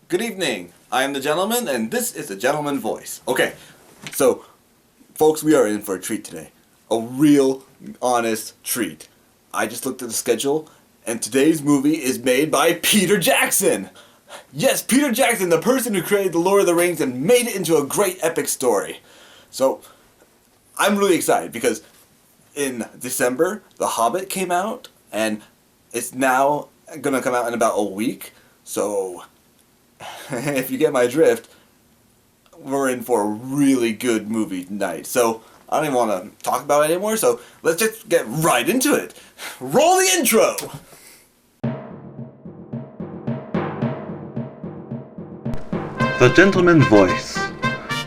Good evening. I am the gentleman, and this is the gentleman voice. Okay, so, folks, we are in for a treat today. A real, honest treat. I just looked at the schedule, and today's movie is made by Peter Jackson! Yes, Peter Jackson, the person who created The Lord of the Rings and made it into a great epic story. So, I'm really excited because in December, The Hobbit came out, and it's now gonna come out in about a week. So, if you get my drift, we're in for a really good movie tonight. So, I don't even want to talk about it anymore, so let's just get right into it. Roll the intro! The Gentleman's Voice.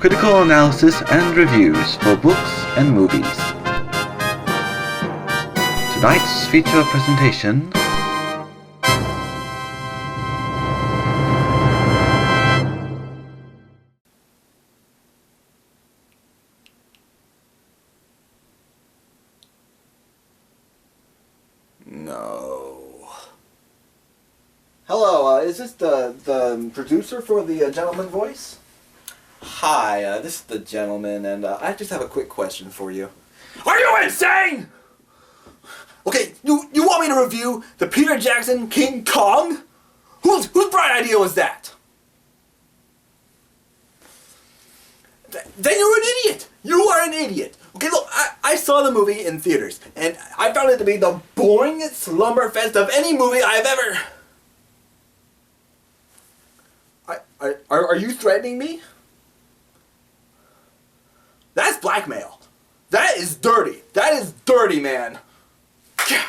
Critical analysis and reviews for books and movies. Tonight's feature presentation. No. Hello, is this the producer for the Gentleman Voice? Hi, this is the gentleman, and I just have a quick question for you. Are you insane?! Okay, you want me to review the Peter Jackson King Kong? Whose bright idea was that? Then you're an idiot! You are an idiot! Okay, look, I saw the movie in theaters, and I found it to be the boringest slumberfest of any movie I've ever... Are you threatening me? That's blackmail. That is dirty. That is dirty, man. God.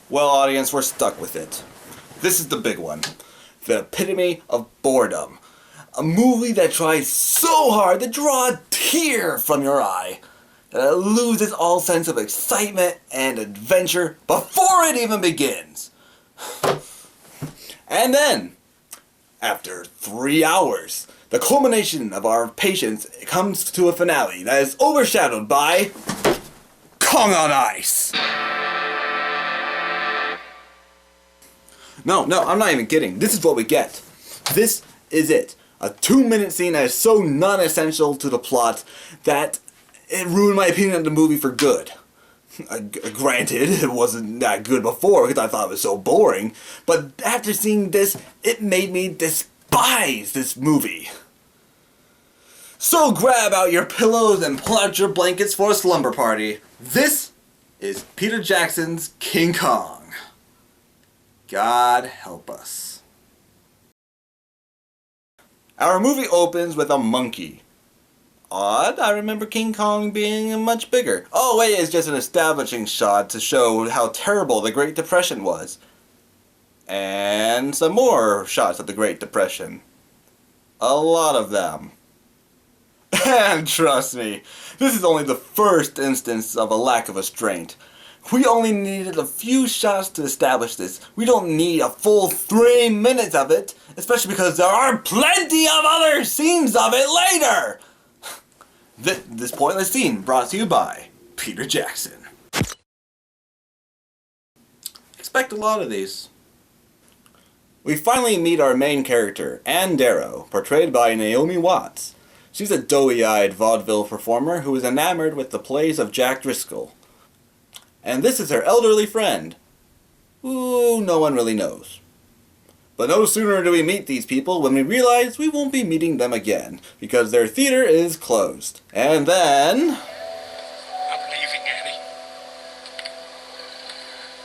Well, audience, we're stuck with it. This is the big one. The epitome of boredom. A movie that tries so hard to draw a tear from your eye that it loses all sense of excitement and adventure before it even begins. And then, after 3 hours, the culmination of our patience comes to a finale that is overshadowed by Kong on Ice. No, I'm not even kidding. This is what we get. This is it. A 2-minute scene that is so non-essential to the plot that it ruined my opinion of the movie for good. Granted, it wasn't that good before because I thought it was so boring, but after seeing this, it made me despise this movie. So grab out your pillows and pull out your blankets for a slumber party. This is Peter Jackson's King Kong. God help us. Our movie opens with a monkey. Odd, I remember King Kong being much bigger. Oh wait, it's just an establishing shot to show how terrible the Great Depression was. And some more shots of the Great Depression. A lot of them. And trust me, this is only the first instance of a lack of restraint. We only needed a few shots to establish this. We don't need a full 3 minutes of it, especially because there are plenty of other scenes of it later! This pointless scene brought to you by Peter Jackson. Expect a lot of these. We finally meet our main character, Ann Darrow, portrayed by Naomi Watts. She's a doughy-eyed vaudeville performer who is enamored with the plays of Jack Driscoll. And this is her elderly friend, who no one really knows. But no sooner do we meet these people when we realize we won't be meeting them again, because their theater is closed. And then... I'm leaving, Annie.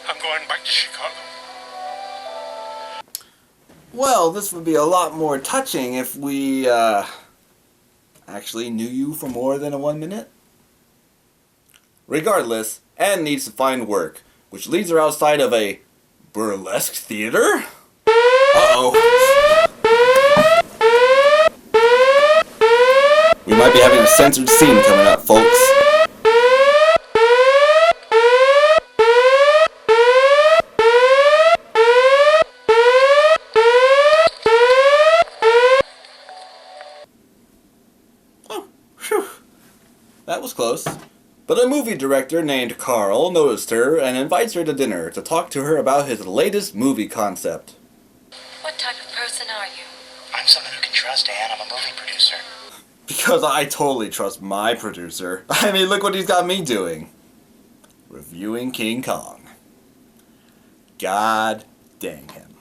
I'm going back to Chicago. Well, this would be a lot more touching if we, actually knew you for more than 1 minute. Regardless, Anne needs to find work, which leads her outside of a burlesque theater? Uh-oh. We might be having a censored scene coming up, folks. Oh, phew. That was close. But a movie director named Carl noticed her and invites her to dinner to talk to her about his latest movie concept. What type of person are you? I'm someone who can trust, Ann. I'm a movie producer. Because I totally trust my producer. I mean, look what he's got me doing. Reviewing King Kong. God dang him.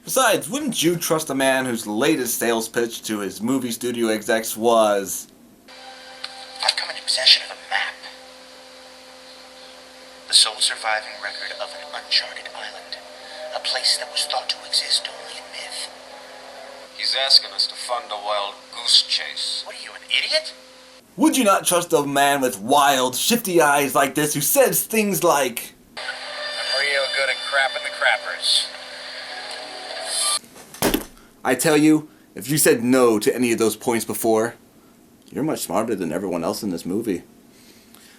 Besides, wouldn't you trust a man whose latest sales pitch to his movie studio execs was... I've come into possession of a map. The sole surviving record of an uncharted island. A place that was thought to exist only in myth. He's asking us to fund a wild goose chase. What are you, an idiot? Would you not trust a man with wild, shifty eyes like this who says things like... I'm real good at crapping the crappers. I tell you, if you said no to any of those points before, you're much smarter than everyone else in this movie.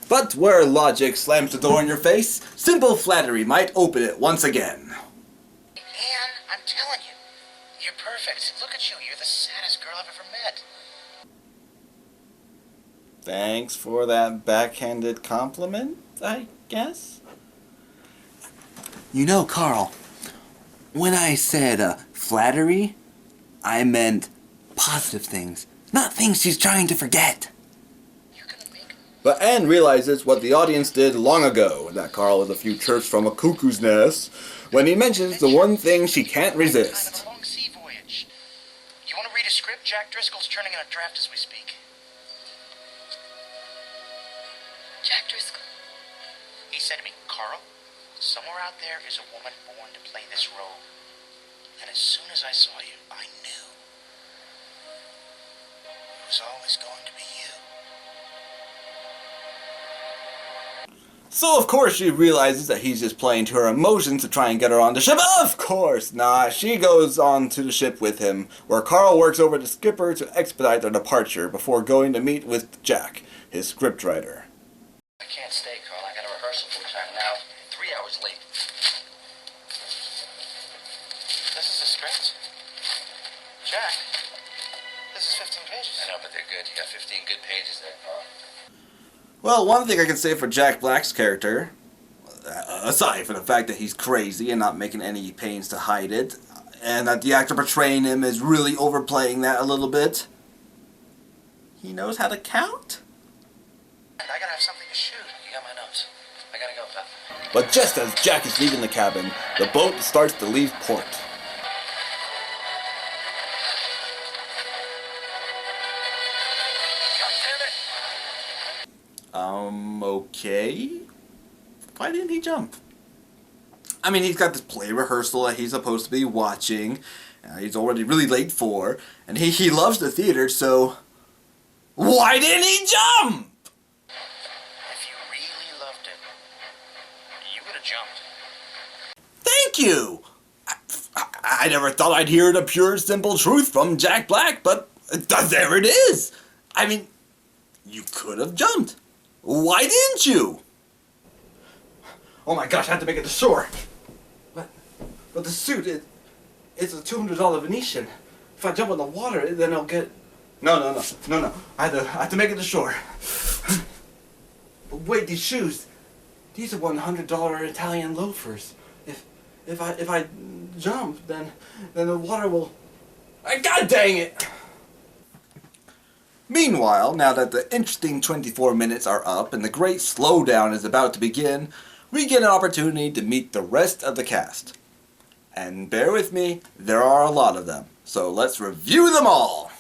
But where logic slams the door in your face, simple flattery might open it once again. Ann, I'm telling you, you're perfect. Look at you, you're the saddest girl I've ever met. Thanks for that backhanded compliment, I guess? You know, Carl, when I said flattery, I meant positive things, not things she's trying to forget. You're gonna make... But Anne realizes what the audience did long ago, that Carl is a few chirps from a cuckoo's nest, when he mentions the one thing she can't resist. Kind of a long sea voyage. You want to read a script? Jack Driscoll's turning in a draft as we speak. Jack Driscoll. He said to me, Carl, somewhere out there is a woman born to play this role. And as soon as I saw you, I knew. It was always going to be you. So of course she realizes that he's just playing to her emotions to try and get her on the ship. Of course not. She goes on to the ship with him, where Carl works over the skipper to expedite their departure before going to meet with Jack, his scriptwriter. I can't stay, Carl. I got a rehearsal full time now. 3 hours late. This is the script? Jack, this is 15 pages. I know, but they're good. You got 15 good pages there, Carl. Well, one thing I can say for Jack Black's character, aside from the fact that he's crazy and not making any pains to hide it, and that the actor portraying him is really overplaying that a little bit, he knows how to count. I gotta have something to shoot. You got my notes. I gotta go, pal. But just as Jack is leaving the cabin, the boat starts to leave port. Okay? Why didn't he jump? I mean, he's got this play rehearsal that he's supposed to be watching, he's already really late for, and he loves the theater, so... Why didn't he jump? If you really loved it, you would have jumped. Thank you! I never thought I'd hear the pure, simple truth from Jack Black, but there it is! I mean, you could have jumped. Why didn't you? Oh my gosh, I have to make it to shore. But the suit, it's a $200 Venetian. If I jump in the water, then I'll get... No. I have to make it to shore. But wait, these shoes, these are $100 Italian loafers. If I jump, then the water will... God dang it! Meanwhile, now that the interesting 24 minutes are up and the great slowdown is about to begin, we get an opportunity to meet the rest of the cast. And bear with me, there are a lot of them. So let's review them all!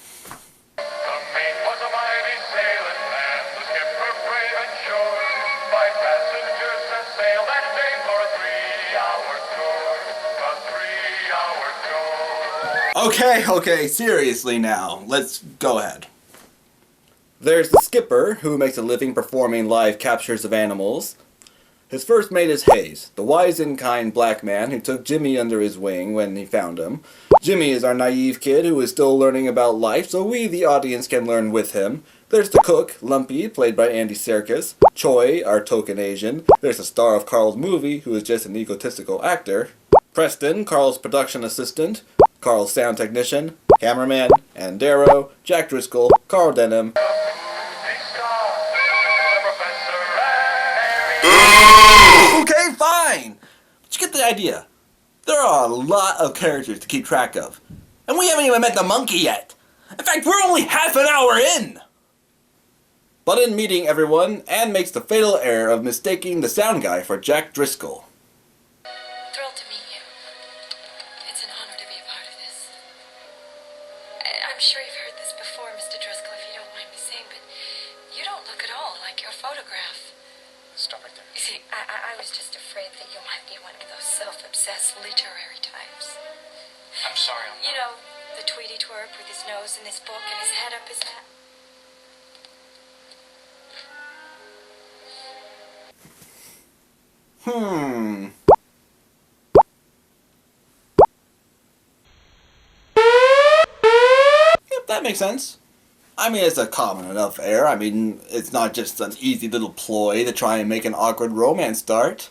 The mate was a mighty sailing man, the skipper brave and sure. 5 passengers set sail that day for a 3-hour tour. Okay, seriously now, let's go ahead. There's the skipper, who makes a living performing live captures of animals. His first mate is Hayes, the wise and kind black man who took Jimmy under his wing when he found him. Jimmy is our naive kid who is still learning about life, so we, the audience, can learn with him. There's the cook, Lumpy, played by Andy Serkis. Choi, our token Asian. There's the star of Carl's movie, who is just an egotistical actor. Preston, Carl's production assistant. Carl's sound technician. Cameraman. Ann Darrow. Jack Driscoll. Carl Denham. Okay, fine. But you get the idea. There are a lot of characters to keep track of. And we haven't even met the monkey yet. In fact, we're only half an hour in. But in meeting everyone, Ann makes the fatal error of mistaking the sound guy for Jack Driscoll. Thrilled to meet you. It's an honor to be a part of this. I'm sure you've heard this before, Mr. Driscoll, if you don't mind me saying, but you don't look at all like your photograph. Stop right there. You see, I was just afraid that you might be one of those self-obsessed literary types. I'm sorry, I'm You know, the Tweety twerp with his nose in his book and his head up his hat. Yep, that makes sense. I mean, it's a common enough error. I mean, it's not just an easy little ploy to try and make an awkward romance start.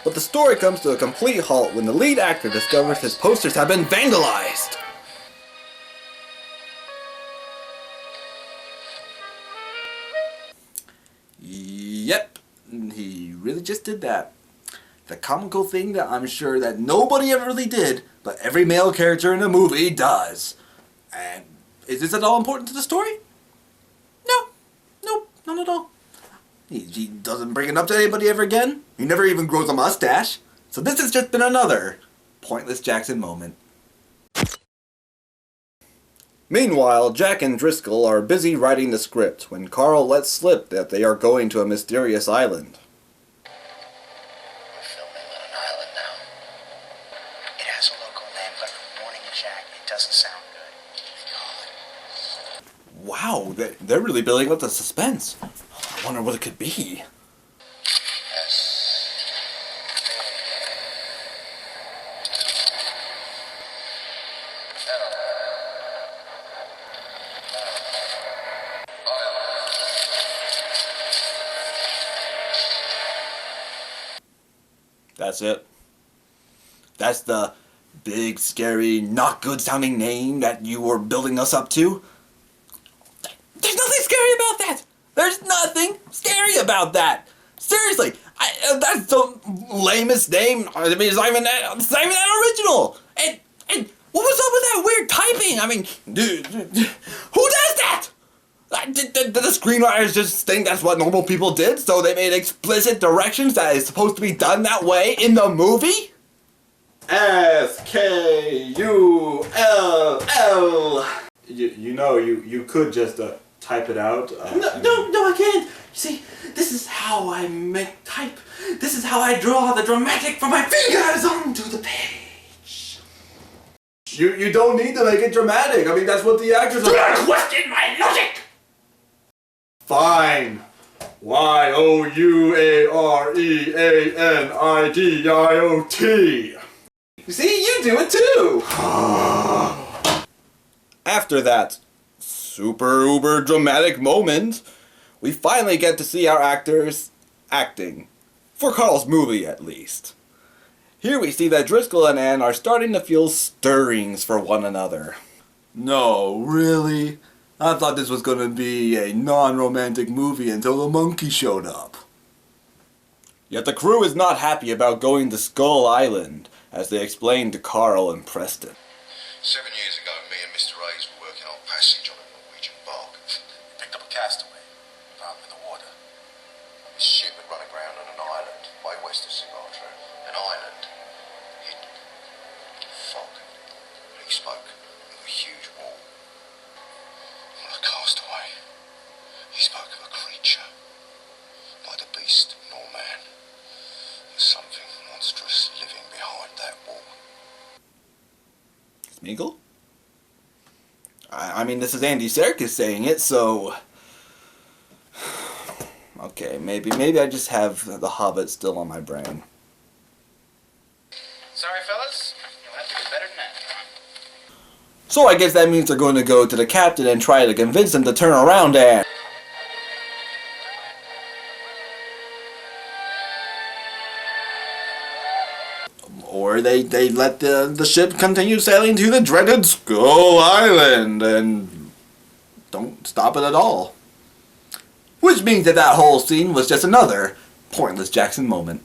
But the story comes to a complete halt when the lead actor discovers his posters have been vandalized. Yep, he really just did that. The comical thing that I'm sure that nobody ever really did, but every male character in a movie does. And is this at all important to the story? No. Nope, not at all. He doesn't bring it up to anybody ever again. He never even grows a mustache. So this has just been another pointless Jackson moment. Meanwhile, Jack and Driscoll are busy writing the script when Carl lets slip that they are going to a mysterious island. We're filming on an island now. It has a local name, but I'm warning you, Jack, it doesn't sound good. Wow, they're really building up the suspense. I wonder what it could be. That's it. That's the big, scary, not good sounding name that you were building us up to. There's nothing scary about that! There's nothing scary about that! Seriously, that's the lamest name. I mean, it's not even that original. And what was up with that weird typing? I mean, dude, who does that? Did the screenwriters just think that's what normal people did, so they made explicit directions that is supposed to be done that way in the movie? S-K-U-L-L. You could just type it out. No, I can't. You see, this is how I type. This is how I draw the dramatic from my fingers onto the page. You don't need to make it dramatic. I mean, that's what the actors are. Do not question my logic! Fine. Y-O-U-A-R-E-A-N-I-D-I-O-T. You see, you do it too! After that super uber dramatic moment, we finally get to see our actors acting. For Carl's movie, at least. Here we see that Driscoll and Ann are starting to feel stirrings for one another. No, really? I thought this was going to be a non-romantic movie until the monkey showed up. Yet the crew is not happy about going to Skull Island, as they explained to Carl and Preston. 7 years ago, me and Mr. Hayes were working on passage on a Norwegian bark. We picked up a castaway, found him in the water. His ship had run aground on an island, way west of Sumatra. An island hidden in fog. He spoke of a huge wall. The castaway, he spoke of a creature, neither beast nor man. There's something monstrous living behind that wall. Smeagol? I mean, this is Andy Serkis saying it, so... Okay, maybe I just have The Hobbit still on my brain. Sorry, fellas. You'll have to do better than that. So I guess that means they're going to go to the captain and try to convince him to turn around and... Or they let the ship continue sailing to the dreaded Skull Island and don't stop it at all. Which means that that whole scene was just another pointless Jackson moment.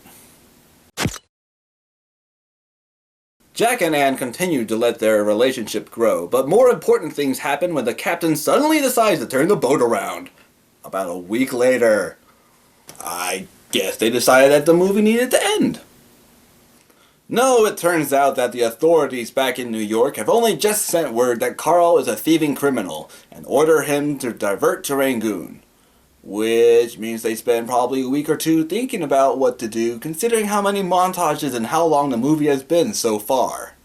Jack and Ann continued to let their relationship grow, but more important things happen when the captain suddenly decides to turn the boat around. About a week later, I guess they decided that the movie needed to end. No, it turns out that the authorities back in New York have only just sent word that Carl is a thieving criminal and order him to divert to Rangoon. Which means they spend probably a week or two thinking about what to do, considering how many montages and how long the movie has been so far.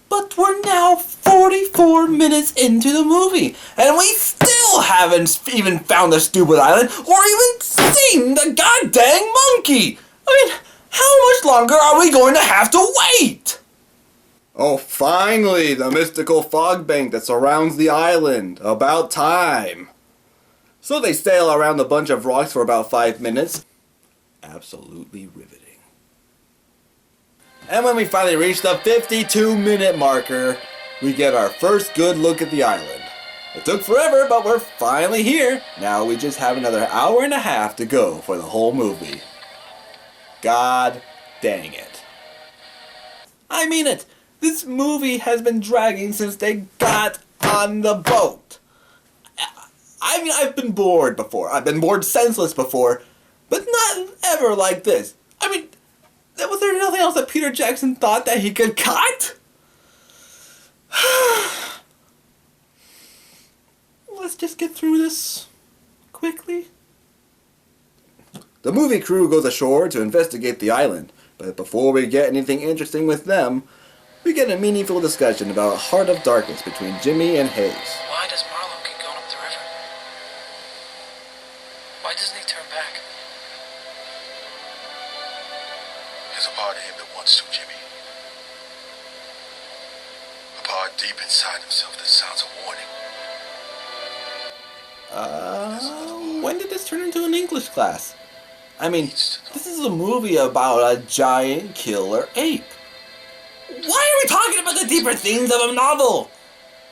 But we're now 44 minutes into the movie, and we still haven't even found the stupid island or even seen the goddamn monkey! I mean, how much longer are we going to have to wait? Oh, finally, the mystical fog bank that surrounds the island. About time. So they sail around a bunch of rocks for about 5 minutes. Absolutely riveting. And when we finally reach the 52-minute marker, we get our first good look at the island. It took forever, but we're finally here. Now we just have another hour and a half to go for the whole movie. God dang it. I mean it. This movie has been dragging since they got on the boat. I mean, I've been bored before. I've been bored senseless before. But not ever like this. I mean, was there nothing else that Peter Jackson thought that he could cut? Let's just get through this quickly. The movie crew goes ashore to investigate the island. But before we get anything interesting with them, we get a meaningful discussion about Heart of Darkness between Jimmy and Hayes. Why does Marlowe keep going up the river? Why doesn't he turn back? There's a part of him that wants to, Jimmy. A part deep inside himself that sounds a warning. When did this turn into an English class? I mean, this is a movie about a giant killer ape. Why are we talking about the deeper themes of a novel?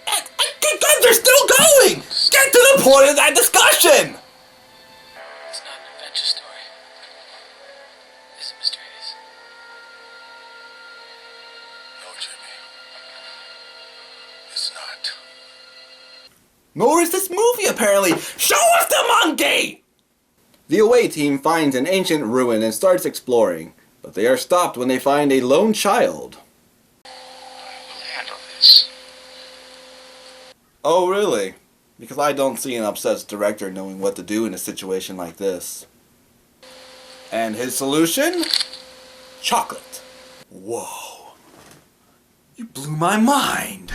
Guys, they're still going! Get to the point of that discussion! It's not an adventure story. Is it, Mr. Hayes? No, Jimmy. It's not. Nor is this movie, apparently. Show us the monkey! The away team finds an ancient ruin and starts exploring, but they are stopped when they find a lone child. We'll handle this. Oh, really? Because I don't see an obsessed director knowing what to do in a situation like this. And his solution? Chocolate. Whoa. You blew my mind.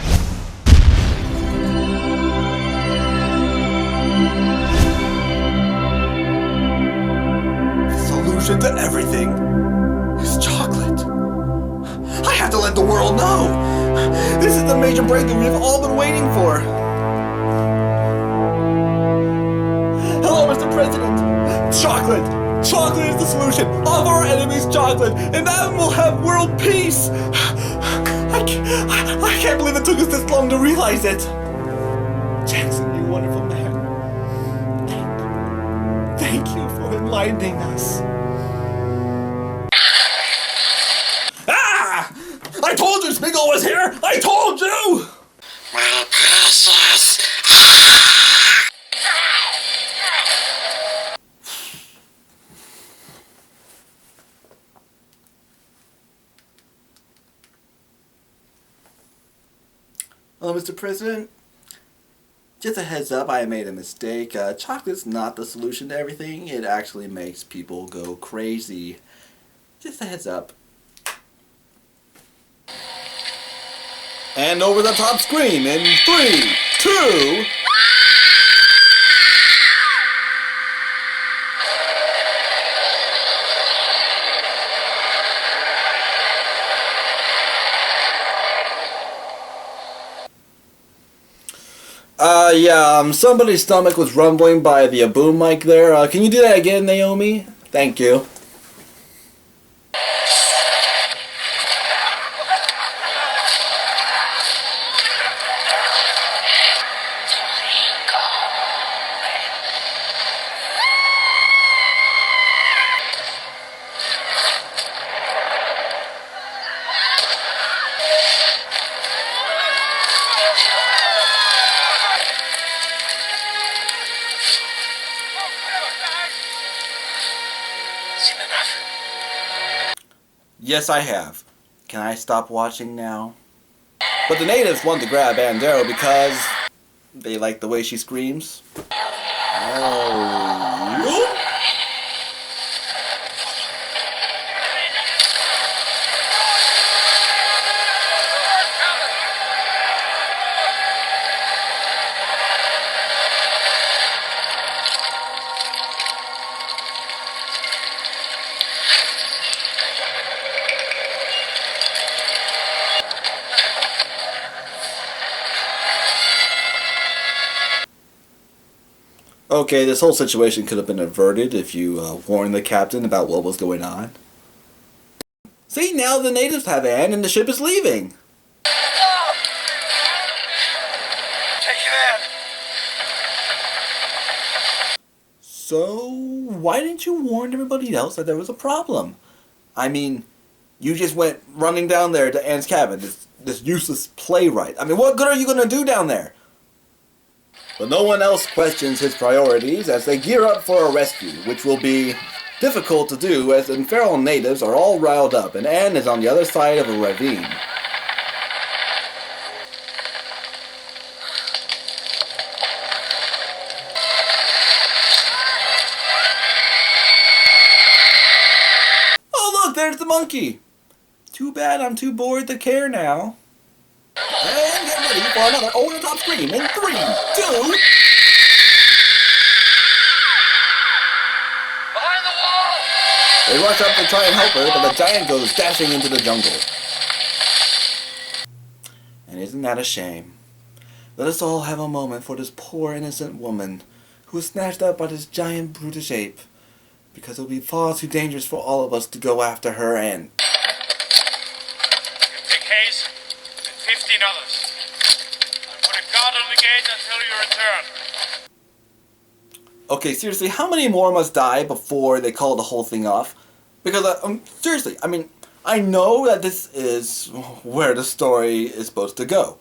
The solution to everything is chocolate. I have to let the world know. This is the major breakthrough we've all been waiting for. Hello, Mr. President. Chocolate. Chocolate is the solution. All of our enemies, chocolate. And then we'll have world peace. I can't believe it took us this long to realize it. Jackson, you wonderful man. Thank you for enlightening us. Ah! I told you Spiegel was here! I told you! My precious! Hello, Mr. President. Just a heads up, I made a mistake. Chocolate's not the solution to everything. It actually makes people go crazy. Just a heads up. And over the top scream in 3, 2... somebody's stomach was rumbling by the boom mic there. Can you do that again, Naomi? Thank you. Seen enough. Yes, I have. Can I stop watching now? But the natives want to grab Ann Darrow because they like the way she screams. Oh. Okay, this whole situation could have been averted if you warned the captain about what was going on. See, now the natives have Anne and the ship is leaving. Take it in. So, why didn't you warn everybody else that there was a problem? I mean, you just went running down there to Anne's cabin, this useless playwright. I mean, what good are you going to do down there? But no one else questions his priorities as they gear up for a rescue, which will be difficult to do as the feral natives are all riled up and Anne is on the other side of a ravine. Oh look, there's the monkey! Too bad I'm too bored to care now. And get ready for another over-the-top scream in 3, 2... Behind the wall! They rush up to try and help her, but the giant goes dashing into the jungle. And isn't that a shame? Let us all have a moment for this poor innocent woman who was snatched up by this giant brutish ape, because it will be far too dangerous for all of us to go after her and... You take Hayes and 15 others. And put a guard on the gate until you return. Okay, seriously, how many more must die before they call the whole thing off? Because, seriously, I mean, I know that this is where the story is supposed to go.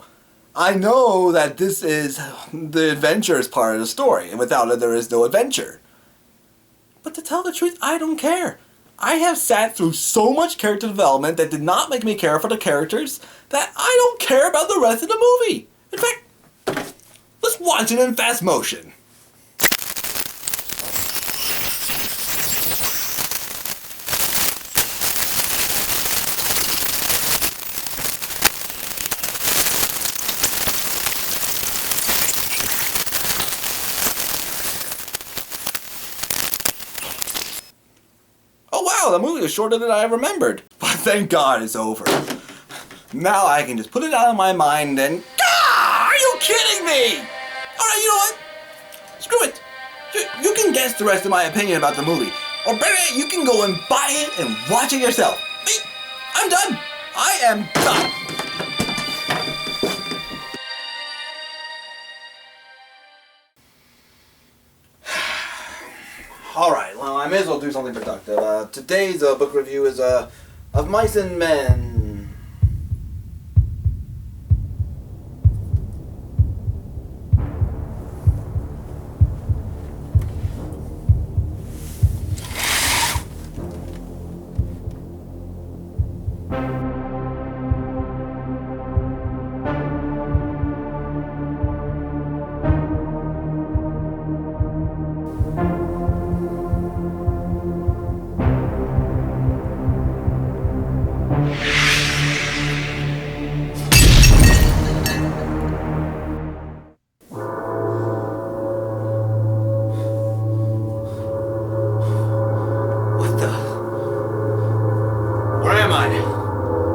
I know that this is the adventure is part of the story, and without it there is no adventure. But to tell the truth, I don't care. I have sat through so much character development that did not make me care for the characters that I don't care about the rest of the movie. In fact, let's watch it in fast motion. Oh wow, the movie was shorter than I remembered. But thank God it's over. Now I can just put it out of my mind and... Ah, are you kidding me? Alright, you know what? Screw it. You can guess the rest of my opinion about the movie. Or better yet, you can go and buy it and watch it yourself. Me, I'm done. I am done. Alright, well, I may as well do something productive. Today's book review is of Mice and Men.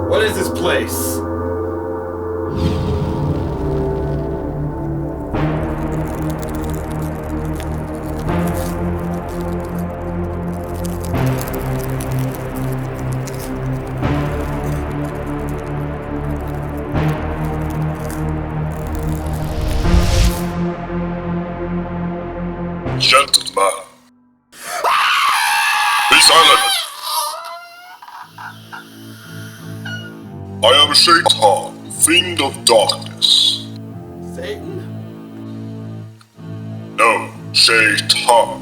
What is this place? Gentlemen, be silent. I am Shaitan, fiend of darkness. Shaitan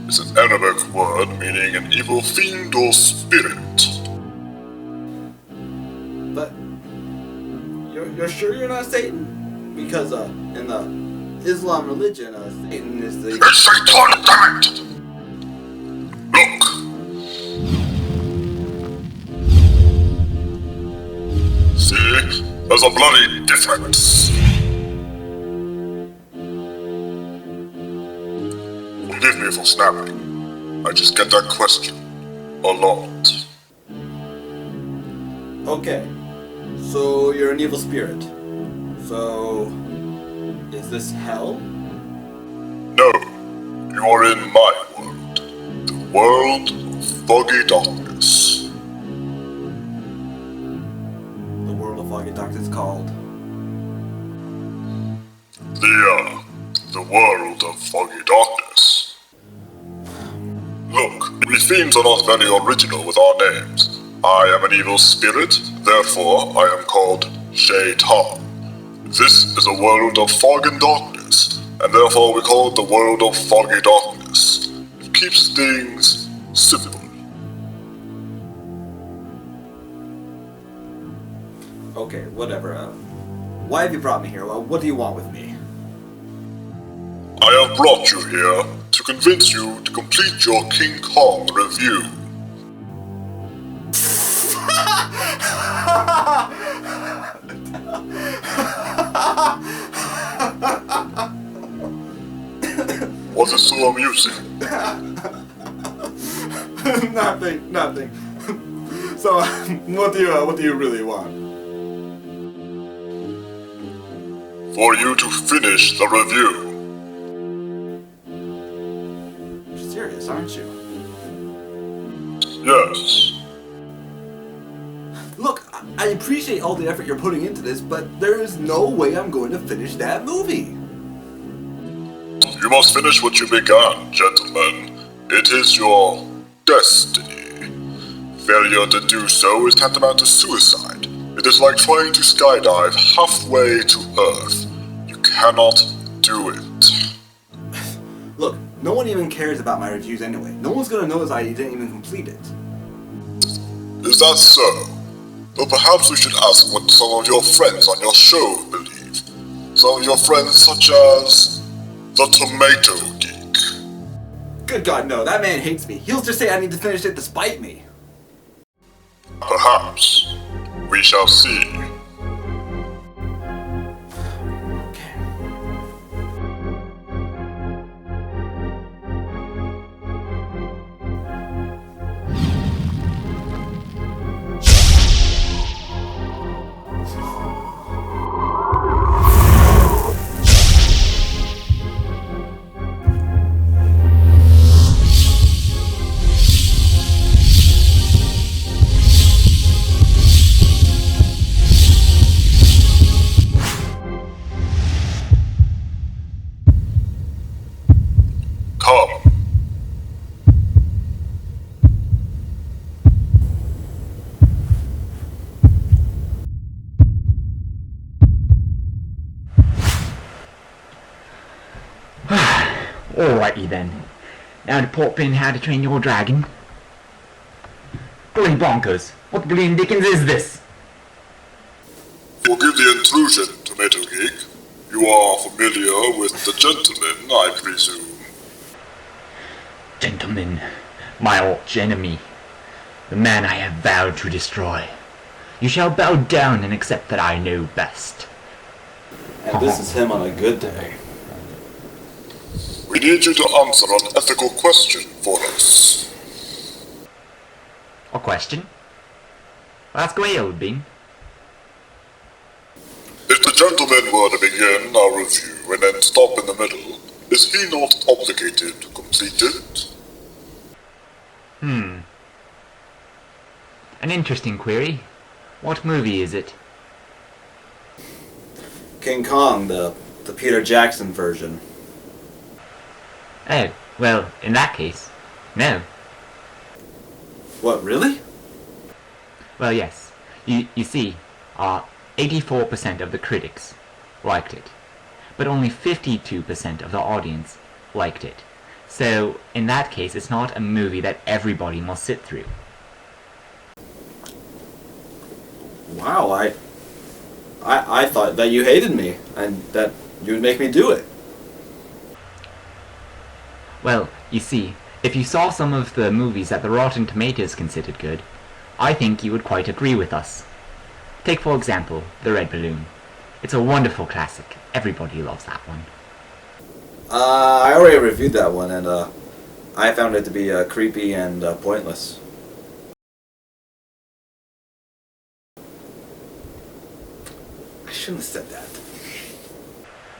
is an Arabic word meaning an evil fiend or spirit. But you're sure you're not Satan? Because in the Islam religion, Satan is the... It's Shaitan, damn it! Look! See? There's a bloody difference. Forgive me for snapping. I just get that question a lot. Okay, so you're an evil spirit. So, is this hell? No, you are in my world. The world of foggy darkness. The world of foggy darkness is called... The world of foggy darkness. Look, we fiends are not very original with our names. I am an evil spirit, therefore I am called Shaitan. This is a world of fog and darkness, and therefore we call it the world of foggy darkness. It keeps things simple. Okay, whatever. Why have you brought me here? Well, what do you want with me? I have brought you here to convince you to complete your King Kong review. Was it so amusing? Nothing. So, what do you really want? For you to finish the review. You're serious, aren't you? Yes. Look, I appreciate all the effort you're putting into this, but there is no way I'm going to finish that movie. You must finish what you began, gentlemen. It is your destiny. Failure to do so is tantamount to suicide. It is like trying to skydive halfway to Earth. You cannot do it. Look, no one even cares about my reviews anyway. No one's gonna notice I didn't even complete it. Is that so? Well, perhaps we should ask what some of your friends on your show believe. Some of your friends such as the Tomato Geek. Good God, no, that man hates me. He'll just say I need to finish it to spite me. Perhaps. We shall see. Come. Alrighty then. Now to pop in How to Train Your Dragon. Bloody bonkers. What the bleeding dickens is this? Forgive the intrusion, Tomato Geek. You are familiar with the gentleman, I presume. Gentlemen, my arch enemy. The man I have vowed to destroy. You shall bow down and accept that I know best. And this is him on a good day. We need you to answer an ethical question for us. A question? Ask away, old bean. If the gentleman were to begin our review and then stop in the middle, is he not obligated to complete it? An interesting query. What movie is it? King Kong, the Peter Jackson version. Oh, well, in that case, no. What, really? Well, yes. You see, 84% of the critics liked it, but only 52% of the audience liked it. So, in that case, it's not a movie that everybody must sit through. Wow, I thought that you hated me, and that you would make me do it. Well, you see, if you saw some of the movies that the Rotten Tomatoes considered good, I think you would quite agree with us. Take, for example, The Red Balloon. It's a wonderful classic. Everybody loves that one. I already reviewed that one, and I found it to be creepy and pointless. I shouldn't have said that.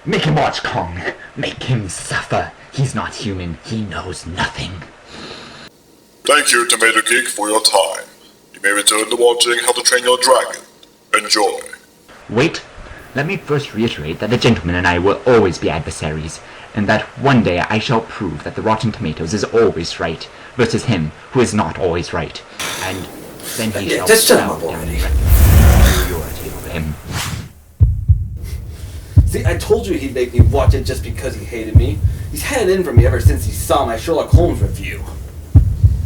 Make him watch Kong. Make him suffer. He's not human. He knows nothing. Thank you, Tomato Geek, for your time. You may return to watching How to Train Your Dragon. Enjoy. Wait. Let me first reiterate that the gentleman and I will always be adversaries, and that one day I shall prove that the Rotten Tomatoes is always right, versus him, who is not always right. And then he shall just shut him bow up down already. and recognize the superiority of him. See, I told you he'd make me watch it just because he hated me. He's had it in for me ever since he saw my Sherlock Holmes review.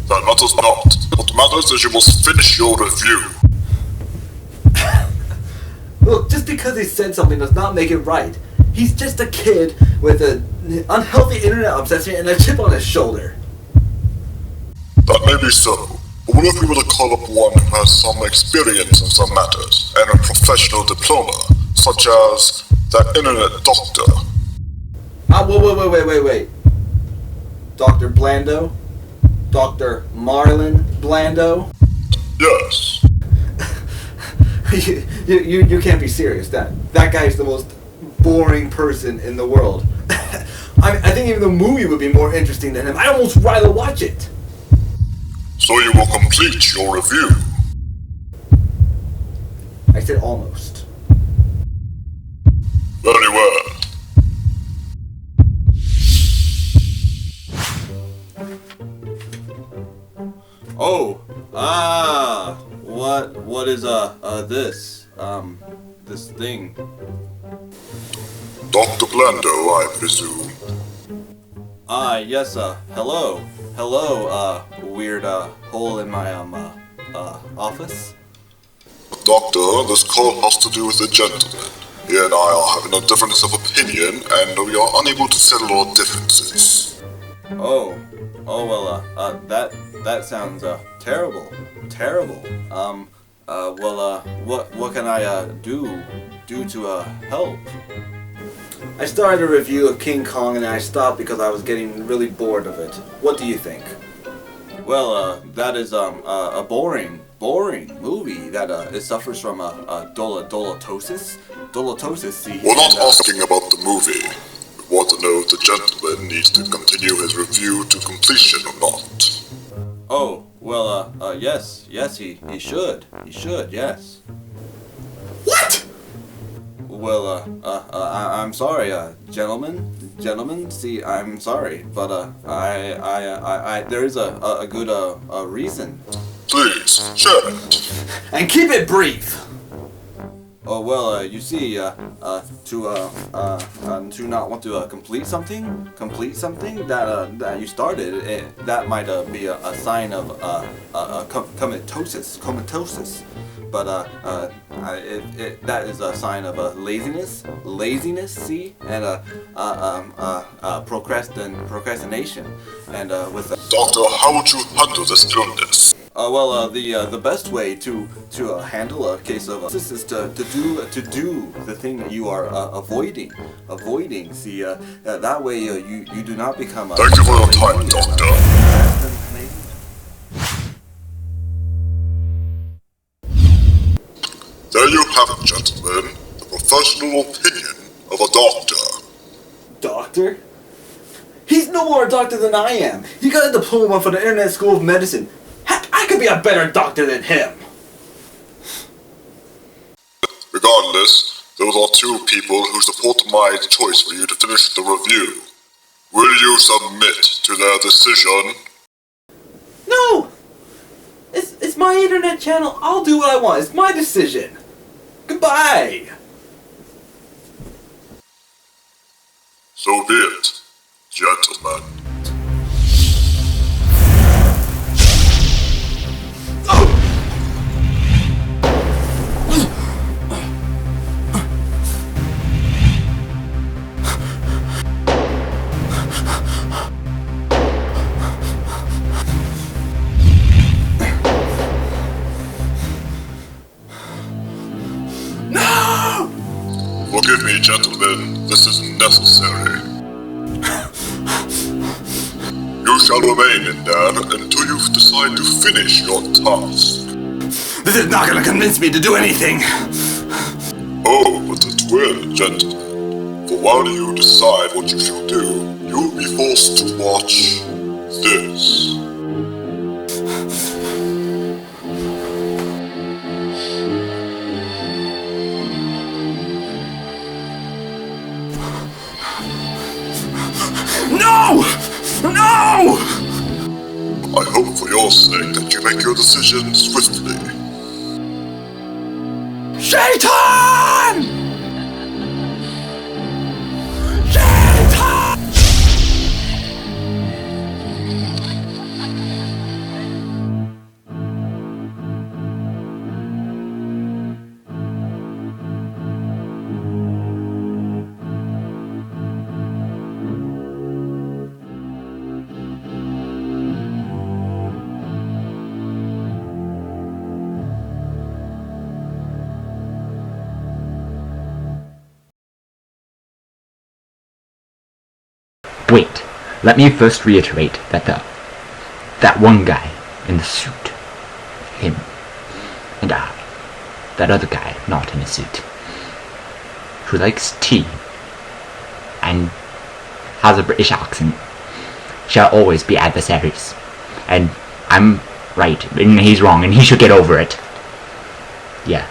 That matters not. What matters is you must finish your review. Look, just because he said something does not make it right. He's just a kid with an unhealthy internet obsession and a chip on his shoulder. That may be so, but what if we were to call up one who has some experience in some matters, and a professional diploma, such as that internet doctor? Wait. Dr. Blando? Dr. Marlon Blando? Yes. You can't be serious. That guy's the most boring person in the world. I think even the movie would be more interesting than him. I'd almost rather watch it. So you will complete your review. I said almost. Very well. Oh, what is this thing? Dr. Blando, I presume. Yes, hello, weird, hole in my, office? Doctor, this call has to do with a gentleman. He and I are having a difference of opinion, and we are unable to settle our differences. That sounds, terrible. What can I, do to, help? I started a review of King Kong and I stopped because I was getting really bored of it. What do you think? Well, that is, a boring movie that, it suffers from, dullness. Dullness, see... We're not asking about the movie. We want to know if the gentleman needs to continue his review to completion or not. Oh, well, yes, he should. He should, yes. What? Well, I'm sorry, gentlemen, see, I'm sorry, but, there is a good, reason. Please, share it. And keep it brief! Oh, well, you see, to not want to, complete something that you started, that might, be a sign of, comatosis. But, that is a sign of, laziness, see, and, procrastination, and, with, Doctor, how would you handle this illness? The best way to handle a case of this is to do the thing that you are avoiding. See, that way you do not become a... Thank you for your time, Doctor. There you have it, gentlemen. The professional opinion of a doctor. Doctor? He's no more a doctor than I am. He got a diploma from the Internet School of Medicine. Heck, I could be a better doctor than him. Regardless, those are two people who support my choice for you to finish the review. Will you submit to their decision? No! It's my internet channel. I'll do what I want. It's my decision. Goodbye! So be it. Gentlemen. No! Forgive me, gentlemen, this is necessary. You shall remain in there until you decide to finish your task. This is not gonna convince me to do anything. Oh, but it will, gentlemen. For while you decide what you shall do, you'll be forced to watch this. No! No! I hope for your sake that you make your decision swiftly. Shaitan! Shaitan! Wait, let me first reiterate that that one guy in the suit, him, and I, that other guy not in a suit, who likes tea and has a British accent, shall always be adversaries. And I'm right, and he's wrong, and he should get over it. Yeah.